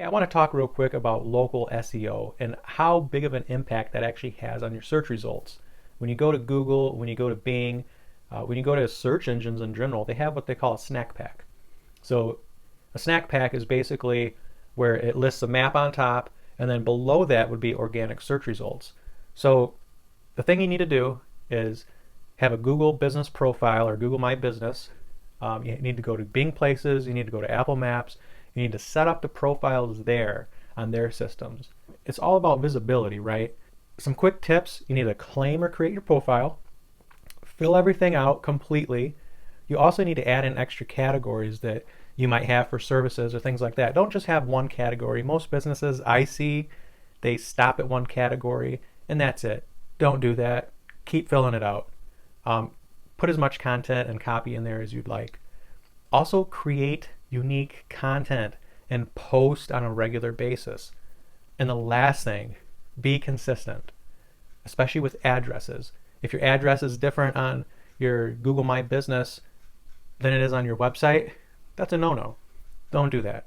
Hey, I want to talk real quick about local SEO and how big of an impact that actually has on your search results. When you go to Google, when you go to Bing, when you go to search engines in general, they have what they call a snack pack. So a snack pack is basically where it lists a map on top, and then below that would be organic search results. So the thing you need to do is have a Google business profile or Google My Business. You need to go to Bing Places, you need to go to Apple Maps, you need to set up the profiles there on their systems. It's all about visibility, right? Some quick tips: you need to claim or create your profile, fill everything out completely. You also need to add in extra categories that you might have for services or things like that. Don't just have one category. Most businesses I see, they stop at one category and that's it. Don't do that. Keep filling it out. Um, Put as much content and copy in there as you'd like. Also, create unique content and post on a regular basis. And the last thing, be consistent, especially with addresses. If your address is different on your Google My Business than it is on your website, that's a no-no. Don't do that.